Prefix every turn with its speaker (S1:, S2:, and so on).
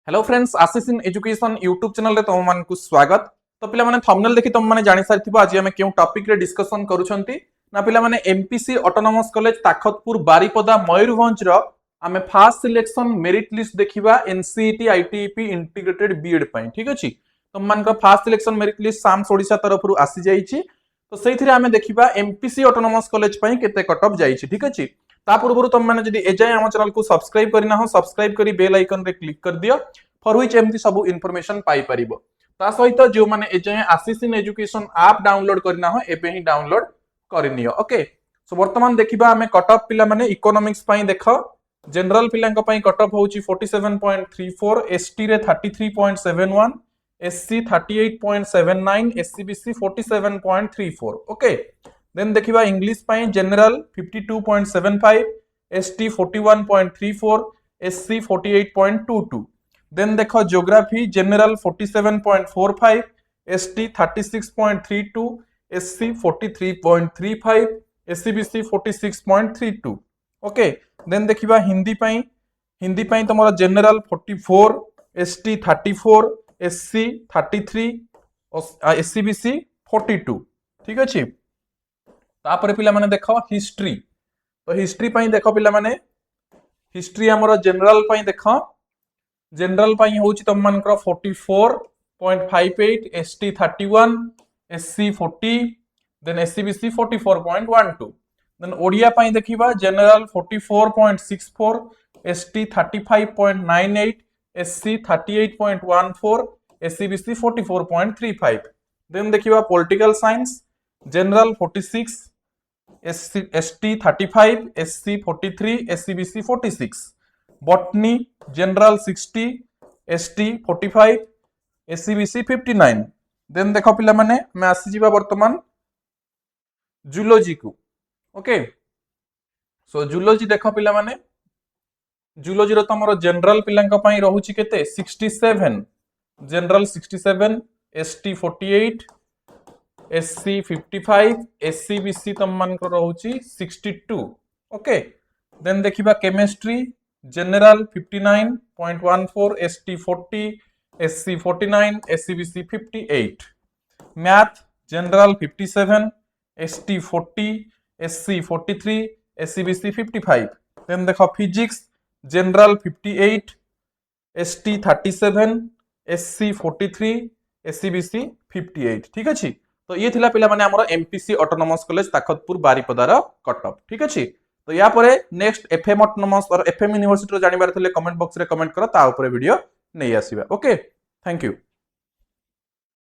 S1: Hello friends, Ashish in education YouTube channel रे तुम मान को स्वागत। तो पिला माने थंबनेल देखि तुम माने जानि सारिथिबो आज हम केउ टॉपिक रे डिस्कशन करूछंती ना पिला माने MPC autonomous college Takhatpur Baripada Mayurbhanj रो आमे फास्ट सिलेक्शन मेरिट लिस्ट देखिबा एनसीईटी आईटीईपी इंटीग्रेटेड बीएड पई। ठीक अछि, तुम मान को fast selection merit list SAMS Odisha तरफ रु आसी जाईची। तो सेइथिरे आमे देखिबा एमपीसी ऑटोनोमस कॉलेज पई केते कट ऑफ जाईची। ठीक अछि, ता पूर्व तुम मैंने जदि एजाए आम चैनल को सब्सक्राइब करना हो सब्सक्राइब करी बेल आइकन रे क्लिक कर दियो फॉर व्हिच एमती सब इन्फॉर्मेशन पाई परिबो। ता सहित जो माने एजाए आशीष इन एजुकेशन ऐप डाउनलोड करना हो एबे ही डाउनलोड करनियो। ओके, सो वर्तमान देखिबा हमें कट ऑफ पिला माने इकोनॉमिक्स पई देखो जनरल पिलांक पई कट ऑफ होची 47.34, एसटी रे 33.71, एससी 38.79, एससीबीसी 47.34। ओके, देन देखिबा इंग्लिश पई जनरल 52.75, एसटी 41.34, एससी 48.22। देन देखो geography general 47.45, ST 36.32, SC 43.35, SCBC 46.32। Okay, then देखिबा हिंदी पई तमरा जनरल 44, एसटी 34, एससी 33, एससीबीसी 42। ठीक अछि, तापर पिला माने देखो हिस्ट्री। तो हिस्ट्री पई देखो पिला माने हिस्ट्री हमरो जनरल पई देखो जनरल पई होची तम मानकर 44.58, ST 31, SC 40, then SEBC 44.12। Then Odia पई देखिबा general 44.64, ST 35.98, SC 38.14, SEBC 44.35। Then देखिबा political science general 46, ST 35, SC 43, SEBC 46। Botany general 60, ST 45, SEBC 59। Then देखो पिला माने मैं आसी जीवा वर्तमान जूलॉजी को। ओके, सो जूलॉजी देखो पिला माने जूलॉजी रो तमरो जनरल पिलांक पई रहूची केते 67, जनरल 67, एसटी 48, एससी 55, एससीबीसी तम मान को रहउची 62। ओके, देन देखिबा chemistry general 59.14, ST 40, SC 49, SEBC 58। Math general 57, ST 40, SC 43, SEBC 55। Then देखो physics general 58, ST 37, SC 43, SEBC 58। ठीक अछि, तो ये थिला पिला माने हमरो एमपीसी ऑटोनोमस कॉलेज ताखतपुर बारीपदार कट ऑफ। ठीक अछि, तो या परे नेक्स्ट एफएम ऑटोनोमस और एफएम यूनिवर्सिटी रो जानिबार थले कमेंट बॉक्स रे कमेंट करो, ता ऊपर वीडियो नै आसीबा। Okay, thank you.